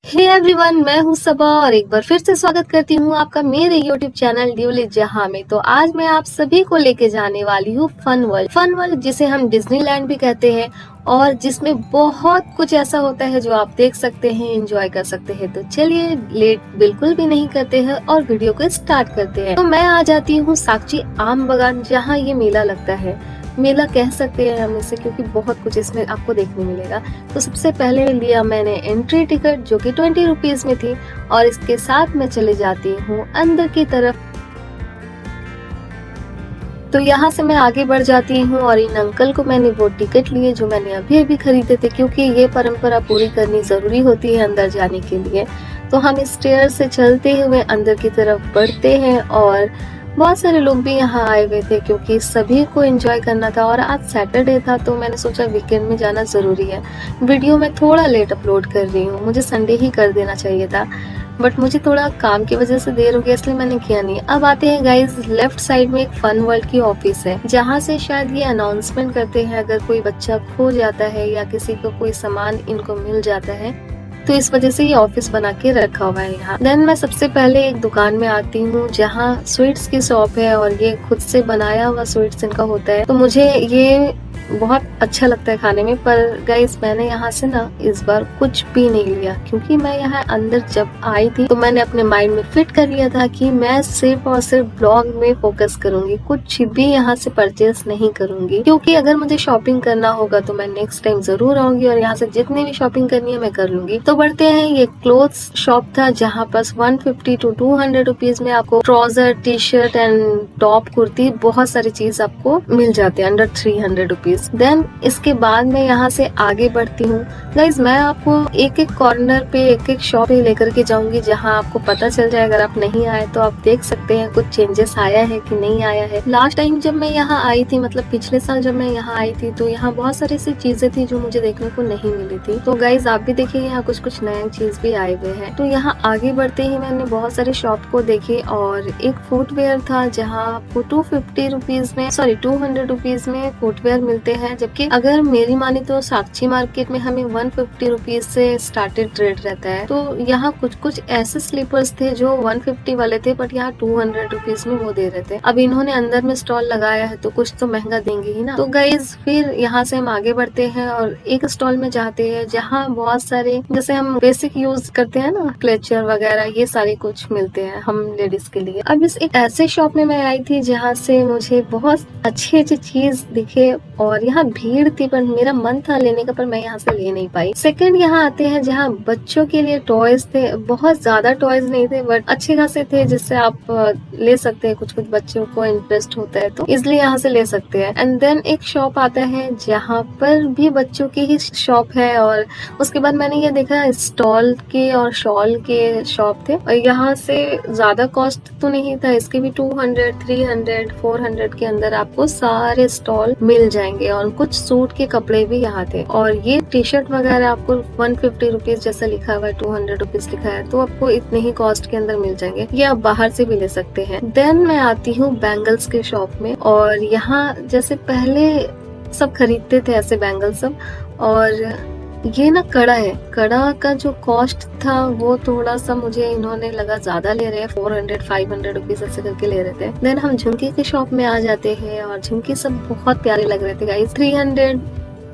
Hey everyone, मैं हूँ सबा और एक बार फिर से स्वागत करती हूँ आपका मेरे यूट्यूब चैनल ड्यूली जहाँ में। तो आज मैं आप सभी को लेके जाने वाली हूँ फन वर्ल्ड जिसे हम डिज्नीलैंड भी कहते हैं और जिसमें बहुत कुछ ऐसा होता है जो आप देख सकते हैं, एंजॉय कर सकते हैं। तो चलिए लेट बिल्कुल भी नहीं करते हैं और वीडियो को स्टार्ट करते हैं। तो मैं आ जाती हूँ साक्षी आम बागान जहाँ ये मेला लगता है। मेला कह सकते हैं हम इसे क्योंकि बहुत कुछ इसमें आपको देखने मिलेगा। तो सबसे पहले लिया मैंने एंट्री टिकट जो कि 20 रुपीज में थी और इसके साथ मैं चले जाती हूँ अंदर की तरफ। तो यहाँ से मैं आगे बढ़ जाती हूँ और इन अंकल को मैंने वो टिकट लिए जो मैंने अभी अभी खरीदे थे क्योंकि ये परंपरा पूरी करनी जरूरी होती है अंदर जाने के लिए। तो हम स्टेयर से चलते हुए अंदर की तरफ बढ़ते हैं और बहुत सारे लोग भी यहाँ आए हुए थे क्योंकि सभी को एंजॉय करना था और आज सैटरडे था तो मैंने सोचा वीकेंड में जाना ज़रूरी है। वीडियो मैं थोड़ा लेट अपलोड कर रही हूँ, मुझे संडे ही कर देना चाहिए था बट मुझे थोड़ा काम की वजह से देर हो गया इसलिए मैंने किया नहीं। अब आते हैं गाइज, लेफ्ट साइड में एक फन वर्ल्ड की ऑफिस है जहाँ से शायद ये अनाउंसमेंट करते हैं अगर कोई बच्चा खो जाता है या किसी को कोई सामान इनको मिल जाता है तो इस वजह से ये ऑफिस बना के रखा हुआ है यहाँ। देन मैं सबसे पहले एक दुकान में आती हूँ जहाँ स्वीट्स की शॉप है और ये खुद से बनाया हुआ स्वीट्स इनका होता है तो मुझे ये बहुत अच्छा लगता है खाने में। पर गाइस मैंने यहाँ से ना इस बार कुछ भी नहीं लिया क्योंकि मैं यहाँ अंदर जब आई थी तो मैंने अपने माइंड में फिट कर लिया था कि मैं सिर्फ और सिर्फ ब्लॉग में फोकस करूंगी, कुछ भी यहाँ से परचेस नहीं करूंगी क्योंकि अगर मुझे शॉपिंग करना होगा तो मैं नेक्स्ट टाइम जरूर आऊंगी और यहाँ से जितनी भी शॉपिंग करनी है मैं कर लूंगी। तो बढ़ते हैं, ये क्लोथ्स शॉप था जहाँ पर 150 to 200 रुपीज में आपको trouser, T shirt and top, kurti, बहुत सारी चीज आपको मिल जाते हैं अंडर 300 रुपीज। देन इसके बाद मैं यहाँ से आगे बढ़ती हूँ। गाइज मैं आपको एक एक कॉर्नर पे एक एक शॉप पे लेकर के जाऊंगी जहाँ आपको पता चल जाए। अगर आप नहीं आए तो आप देख सकते हैं कुछ चेंजेस आया है कि नहीं आया है। लास्ट टाइम जब मैं यहाँ आई थी, मतलब पिछले साल जब मैं यहाँ आई थी तो यहाँ बहुत सारी ऐसी चीजें थी जो मुझे देखने को नहीं मिली थी। तो गाइज आप भी देखिए यहाँ कुछ कुछ नए चीज भी आए हुए हैं। तो यहाँ आगे बढ़ते ही मैंने बहुत सारे शॉप को देखे और एक फुटवेयर था जहाँ आपको 250 रुपीज में 200 रुपीज में फुटवेयर मिलते हैं, जबकि अगर मेरी मानी तो साक्षी मार्केट में हमें 150 रुपीज से स्टार्टेड रेट रहता है। तो यहाँ कुछ कुछ ऐसे स्लीपर्स थे जो 150 वाले थे बट यहाँ 200 रुपीज में वो दे रहे थे। अब इन्होंने अंदर में स्टॉल लगाया है तो कुछ तो महंगा देंगे ही ना। तो गाइज फिर यहाँ से हम आगे बढ़ते हैं और एक स्टॉल में जाते हैं जहाँ बहुत सारे जैसे हम बेसिक यूज करते हैं ना, क्लेचर वगैरह, ये सारे कुछ मिलते हैं हम लेडीज के लिए। अब इस एक ऐसे शॉप में मैं आई थी जहाँ से मुझे बहुत अच्छी अच्छी चीज दिखे और यहाँ भीड़ थी पर मेरा मन था लेने का पर मैं यहाँ से ले नहीं पाई। सेकंड यहाँ आते हैं जहाँ बच्चों के लिए टॉयज थे, बहुत ज्यादा टॉयज नहीं थे बट अच्छे खासे थे जिससे आप ले सकते हैं। कुछ कुछ बच्चों को इंटरेस्ट होता है तो इसलिए यहाँ से ले सकते हैं। एंड देन एक शॉप आता है जहाँ पर भी बच्चों की ही शॉप है और उसके बाद मैंने ये देखा स्टॉल के और शॉल के शॉप थे और यहाँ से ज्यादा कॉस्ट तो नहीं था, इसके भी 200, 300, 400 के अंदर आपको सारे स्टॉल मिल जाएंगे और कुछ सूट के कपड़े भी यहाँ थे। और ये टी शर्ट वगैरह आपको 150 रुपीज जैसा लिखा हुआ है, 200 रुपीज लिखा है तो आपको इतने ही कॉस्ट के अंदर मिल जाएंगे। ये आप बाहर से भी ले सकते हैं। देन मैं आती हूँ बैंगल्स के शॉप में और यहाँ जैसे पहले सब खरीदते थे ऐसे बैंगल सब, और ये ना कड़ा है, कड़ा का जो कॉस्ट था वो थोड़ा सा मुझे इन्होंने लगा ज्यादा ले रहे हैं, 400, 500 रुपीज ऐसे करके ले रहे थे। देन हम झुमकी के शॉप में आ जाते हैं और झुमकी सब बहुत प्यारे लग रहे थे गाइस। 300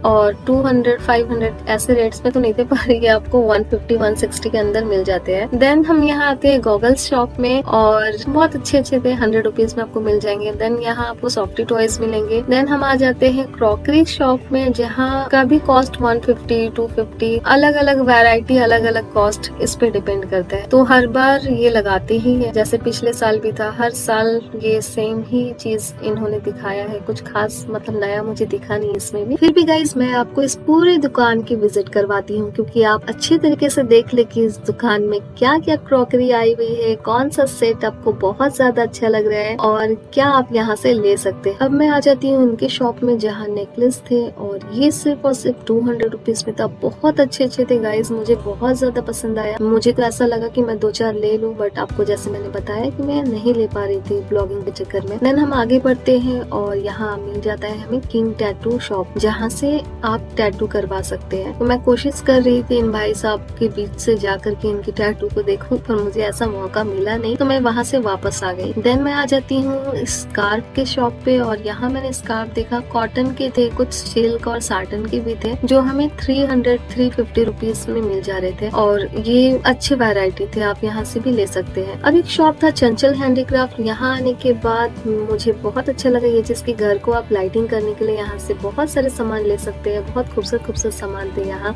और 200, 500 ऐसे रेट्स में तो नहीं थे पर ये आपको 150, 160 के अंदर मिल जाते हैं। देन हम यहाँ आते हैं गॉगल्स शॉप में और बहुत अच्छे अच्छे थे, 100 रुपीज में आपको मिल जाएंगे। देन यहाँ आपको सॉफ्टी टॉयज मिलेंगे। देन हम आ जाते हैं क्रॉकरी शॉप में जहाँ का भी कॉस्ट 150, 250, अलग अलग वैरायटी, अलग अलग कॉस्ट इस पे डिपेंड करता है। तो हर बार ये लगाते ही है, जैसे पिछले साल भी था, हर साल ये सेम ही चीज इन्होंने दिखाया है, कुछ खास मतलब नया मुझे दिखा नहीं इसमें भी। फिर भी गाइस मैं आपको इस पूरी दुकान की विजिट करवाती हूँ क्योंकि आप अच्छे तरीके से देख ले कि इस दुकान में क्या क्या क्रॉकरी आई हुई है, कौन सा सेट आपको बहुत ज्यादा अच्छा लग रहा है और क्या आप यहाँ से ले सकते हैं। अब मैं आ जाती हूँ उनके शॉप में जहाँ नेकलेस थे और ये सिर्फ और सिर्फ 200 रुपीज में था। बहुत अच्छे अच्छे थे गाइज, मुझे बहुत ज्यादा पसंद आया। मुझे तो ऐसा लगा कि मैं 2-4 ले लूँ बट आपको जैसे मैंने बताया कि मैं नहीं ले पा रही थी ब्लॉगिंग के चक्कर में। देन हम आगे बढ़ते हैं और यहाँ मिल जाता है हमें किंग टैटू शॉप जहाँ से में आप टैटू करवा सकते हैं। तो मैं कोशिश कर रही थी इन भाई साहब के बीच से जाकर के इनकी टैटू को देखूं, पर मुझे ऐसा मौका मिला नहीं, तो मैं वहां से वापस आ गई। देन मैं आ जाती हूँ स्कार्फ के शॉप पे, और यहाँ मैंने स्कार्फ देखा, कॉटन के थे, कुछ सिल्क और साटन के भी थे, जो हमें 350 रुपीज में मिल जा रहे थे, और ये अच्छी वैरायटी थे, आप यहाँ से भी ले सकते हैं। अब एक शॉप था चंचल हैंडीक्राफ्ट। यहाँ आने के बाद मुझे बहुत अच्छा लगा, ये जिसके घर को आप लाइटिंग करने के लिए यहाँ से बहुत सारे सामान ले सकते हैं। बहुत खूबसूरत खूबसूरत सामान थे यहाँ।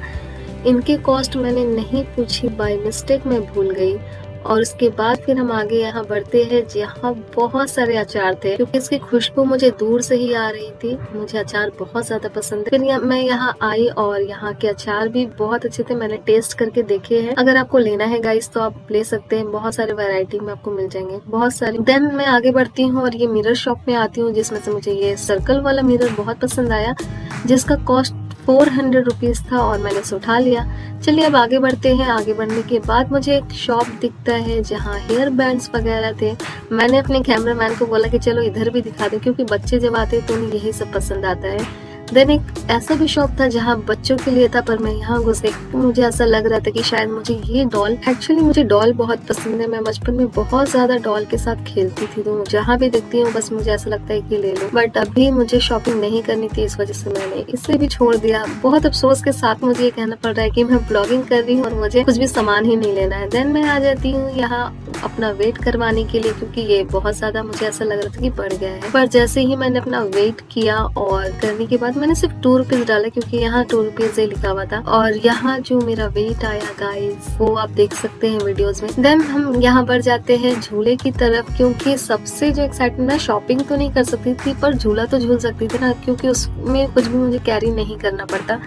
इनके कॉस्ट मैंने नहीं पूछी, बाय मिस्टेक मैं भूल गई। और उसके बाद फिर हम आगे यहाँ बढ़ते हैं, जहाँ बहुत सारे अचार थे, क्योंकि इसकी खुशबू मुझे दूर से ही आ रही थी। मुझे अचार बहुत ज्यादा पसंद है। फिर मैं यहाँ आई और यहाँ के अचार भी बहुत अच्छे थे, मैंने टेस्ट करके देखे हैं। अगर आपको लेना है गाइस तो आप ले सकते हैं, बहुत सारे वैरायटी में आपको मिल जाएंगे, बहुत सारे। देन मैं आगे बढ़ती हूँ और ये मिरर शॉप में आती हूँ, जिसमें से मुझे ये सर्कल वाला मिरर बहुत पसंद आया, जिसका कॉस्ट 400 रुपीज था, और मैंने इसे उठा लिया। चलिए अब आगे बढ़ते हैं। आगे बढ़ने के बाद मुझे एक शॉप दिखता है जहाँ हेयर बैंड्स वगैरह थे। मैंने अपने कैमरामैन को बोला कि चलो इधर भी दिखा दे, क्योंकि बच्चे जब आते हैं तो उन्हें यही सब पसंद आता है। देन एक ऐसा भी शॉप था जहाँ बच्चों के लिए था, पर मैं यहाँ घुस गई। मुझे ऐसा लग रहा था कि शायद मुझे ये डॉल, एक्चुअली मुझे डॉल बहुत पसंद है, मैं बचपन में बहुत ज्यादा डॉल के साथ खेलती थी, तो जहाँ भी देखती हूँ बस मुझे ऐसा लगता है कि ले लूं। बट अभी मुझे शॉपिंग नहीं करनी थी, इस वजह से मैंने इसे भी छोड़ दिया। बहुत अफसोस के साथ मुझे ये कहना पड़ रहा है कि मैं ब्लॉगिंग कर रही हूँ और मुझे कुछ भी सामान ही नहीं लेना है। देन मैं आ जाती हूँ यहाँ अपना वेट करवाने के लिए, क्योंकि ये बहुत ज्यादा मुझे ऐसा लग रहा था कि बढ़ गया है। पर जैसे ही मैंने अपना वेट किया और करने के बाद मैंने सिर्फ 2 रुपीज डाला, क्योंकि यहाँ 2 रुपीज लिखा हुआ था, और यहाँ जो मेरा वेट आया गाइस वो आप देख सकते हैं वीडियोस में। देन हम यहाँ बढ़ जाते हैं झूले की तरफ, क्योंकि सबसे जो एक्साइटमेंट, मैं शॉपिंग तो नहीं कर सकती थी पर झूला तो झूल सकती थी ना, क्योंकि उसमें कुछ भी मुझे कैरी नहीं करना पड़ता।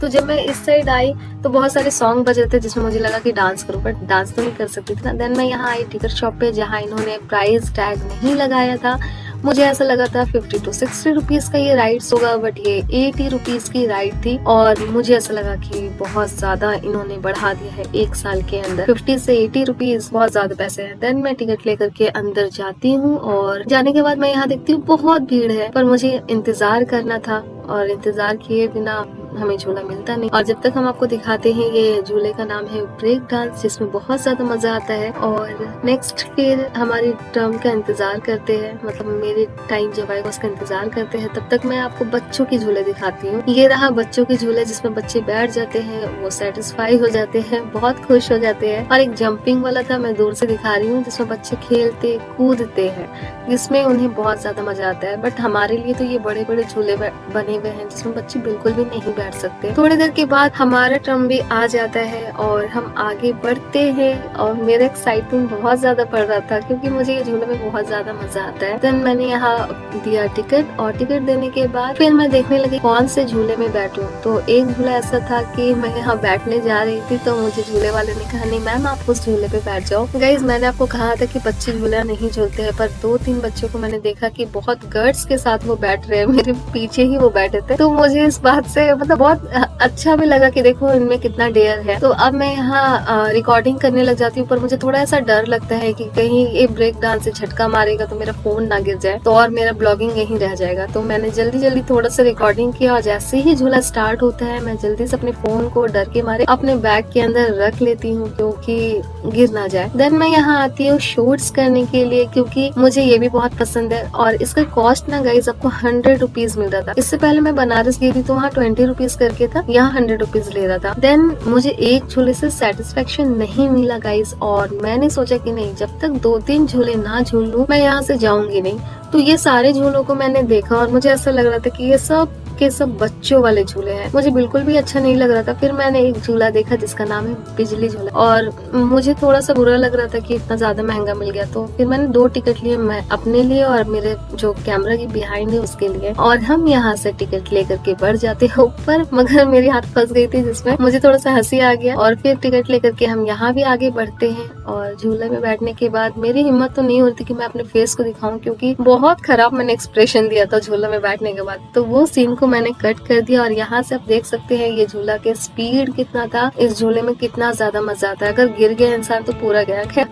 तो जब मैं इस साइड आई तो बहुत सारे सॉन्ग बज रहे थे, जिसमें मुझे लगा कि डांस करूं, बट डांस तो नहीं कर सकती थी ना। देन मैं यहाँ आई टिकट शॉप पे, जहाँ इन्होंने प्राइस टैग नहीं लगाया था। मुझे ऐसा लगा था 50 to 60 रुपीज का ये राइड्स होगा, बट ये 80 रुपीज की राइड थी, और मुझे ऐसा लगा कि बहुत ज्यादा इन्होंने बढ़ा दिया है एक साल के अंदर। 50 से 80 रुपीज बहुत ज्यादा पैसे हैं। देन मैं टिकट लेकर के अंदर जाती हूँ, और जाने के बाद मैं यहाँ देखती हूँ बहुत भीड़ है, पर मुझे इंतजार करना था, और इंतजार किए बिना हमें झूला मिलता नहीं। और जब तक हम आपको दिखाते हैं, ये झूले का नाम है ब्रेक डांस, जिसमें बहुत ज्यादा मजा आता है। और नेक्स्ट फिर हमारी टर्म का इंतजार करते हैं, मतलब मेरे टाइम जब आएगा उसका इंतजार करते हैं। तब तक मैं आपको बच्चों के झूले दिखाती हूँ। ये रहा बच्चों के झूले, जिसमें बच्चे बैठ जाते हैं, वो सेटिस्फाई हो जाते हैं, बहुत खुश हो जाते हैं। और एक जंपिंग वाला था, मैं दूर से दिखा रही हूँ, जिसमें बच्चे खेलते कूदते हैं, जिसमें उन्हें बहुत ज्यादा मजा आता है। बट हमारे लिए तो ये बड़े बड़े झूले बने हुए हैं, जिसमें बच्चे बिल्कुल भी नहीं बैठ सकते। थोड़ी देर के बाद हमारा टर्म भी आ जाता है और हम आगे बढ़ते हैं, और मेरा एक्साइटमेंट बहुत ज्यादा बढ़ रहा था, क्योंकि मुझे ये झूले में बहुत ज्यादा मजा आता है। देन मैंने यहाँ दिया टिकट, और टिकट देने के बाद फिर मैं देखने लगी कौन से झूले में बैठूं। तो एक झूला ऐसा था कि मैं यहाँ बैठने जा रही थी, तो मुझे झूले वाले ने कहा नहीं मैम आप उस झूले पे बैठ जाओ। गाइस मैंने आपको कहा था कि बच्चे झूला नहीं झूलते हैं, पर 2-3 बच्चों को मैंने देखा कि बहुत गर्ट्स के साथ वो बैठ रहे हैं, मेरे पीछे ही वो बैठे थे। तो मुझे इस बात से मतलब बहुत अच्छा भी लगा कि देखो इनमें कितना डेयर है। तो अब मैं यहाँ रिकॉर्डिंग करने लग जाती हूँ, पर मुझे थोड़ा ऐसा डर लगता है कि कहीं ये ब्रेक डांस से झटका मारेगा तो मेरा फोन ना गिर जाए, तो और मेरा ब्लॉगिंग यहीं रह जाएगा। तो मैंने जल्दी जल्दी थोड़ा सा रिकॉर्डिंग किया, और जैसे ही झूला स्टार्ट होता है मैं जल्दी से अपने फोन को डर के मारे अपने बैग के अंदर रख लेती हूँ, क्योंकि गिर ना जाए। देन मैं यहाँ आती हूँ शूट्स करने के लिए, क्योंकि मुझे ये भी बहुत पसंद है, और इसका कॉस्ट ना गाइस आपको 100 रुपीज मिल रहा था। इससे पहले मैं बनारस गई थी तो वहाँ 20 रुपीज करके था, यहाँ 100 रुपीज ले रहा था। देन मुझे एक झूले से सेटिस्फेक्शन नहीं मिला गाइस, और मैंने सोचा कि नहीं जब तक 2-3 झूले ना झूल लूं मैं यहाँ से जाऊंगी नहीं। तो ये सारे झूलों को मैंने देखा, और मुझे ऐसा लग रहा था कि ये सब के सब बच्चों वाले झूले हैं, मुझे बिल्कुल भी अच्छा नहीं लग रहा था। फिर मैंने एक झूला देखा जिसका नाम है बिजली झूला, और मुझे थोड़ा सा बुरा लग रहा था कि इतना ज्यादा महंगा मिल गया। तो फिर मैंने 2 टिकट लिए, मैं अपने लिए और मेरे जो कैमरा की बिहाइंड है उसके लिए, और हम यहाँ से टिकट लेकर के बढ़ जाते हैं ऊपर, मगर मेरी हाथ फंस गई थी, जिसमें मुझे थोड़ा सा हंसी आ गया। और फिर टिकट लेकर के हम यहाँ भी आगे बढ़ते हैं, और झूले में बैठने के बाद मेरी हिम्मत तो नहीं होती कि मैं अपने फेस को दिखाऊं, क्योंकि बहुत खराब मैंने एक्सप्रेशन दिया था झूले में बैठने के बाद। तो वो सीन को मैंने कट कर दिया, और यहाँ से आप देख सकते हैं ये झूला के स्पीड कितना था, इस झूले में कितना ज्यादा मजा आता है। अगर गिर गया इंसान तो पूरा गया। खैर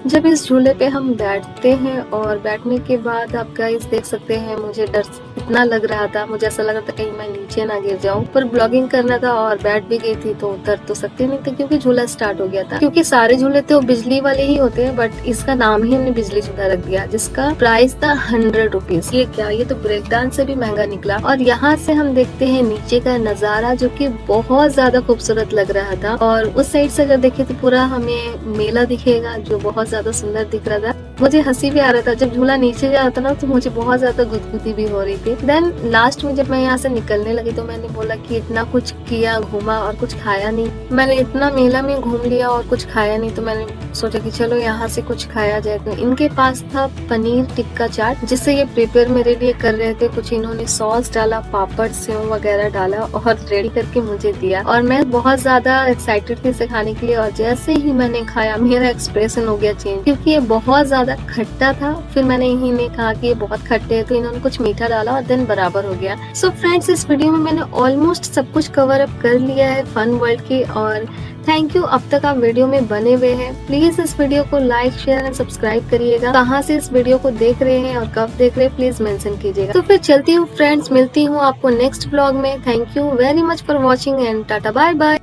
जब इस झूले पे हम बैठते हैं, और बैठने के बाद आप गाइस देख सकते हैं मुझे डर इतना लग रहा था, मुझे ऐसा लग रहा था कहीं मैं नीचे ना गिर जाऊं। पर ब्लॉगिंग करना था और बैठ भी गई थी तो उतर तो सकती नहीं थी क्योंकि झूला स्टार्ट हो गया था। क्योंकि सारे झूले तो बिजली वाले ही होते हैं, बट इसका नाम ही हमने बिजली झूला रख दिया, जिसका प्राइस था 100 रुपीज। ये क्या, ये तो ब्रेक डांस से भी महंगा निकला। और यहाँ से हम देखते हैं नीचे का नजारा, जो कि बहुत ज्यादा खूबसूरत लग रहा था। और उस साइड से अगर देखे तो पूरा हमें मेला दिखेगा, जो बहुत ज्यादा सुंदर दिख रहा था। मुझे हंसी भी आ रहा था, जब झूला नीचे जा रहा था ना तो मुझे बहुत ज्यादा गुदगुदी भी हो रही थी। देन लास्ट में जब मैं यहाँ से निकलने लगी तो मैंने बोला कि इतना कुछ किया, घूमा और कुछ खाया नहीं। मैंने इतना मेला में घूम लिया और कुछ खाया नहीं, तो मैंने सोचा कि चलो यहाँ से कुछ खाया जाए। तो इनके पास था पनीर टिक्का चाट, जिससे ये प्रिपेयर मेरे लिए कर रहे थे। कुछ इन्होंने सॉस डाला, पापड़ सेव वगैरह डाला और रेडी करके मुझे दिया। और मैं बहुत ज्यादा एक्साइटेड थी इसे खाने के लिए। और जैसे ही मैंने खाया मेरा एक्सप्रेशन हो गया चेंज, क्योंकि ये बहुत ज्यादा खट्टा था। फिर मैंने इन्हें कहा कि ये बहुत खट्टे है, तो इन्होंने कुछ मीठा डाला और देन बराबर हो गया। सो फ्रेंड्स, इस वीडियो में मैंने ऑलमोस्ट सब कुछ कवर अप कर लिया है फन वर्ल्ड की। और थैंक यू, अब तक आप वीडियो में बने हुए हैं। प्लीज इस वीडियो को लाइक, शेयर एंड सब्सक्राइब करिएगा। कहाँ से इस वीडियो को देख रहे हैं और कब देख रहे हैं प्लीज मेंशन कीजिएगा। तो फिर चलती हूँ फ्रेंड्स, मिलती हूँ आपको नेक्स्ट ब्लॉग में। Thank you very much for watching and tata bye bye.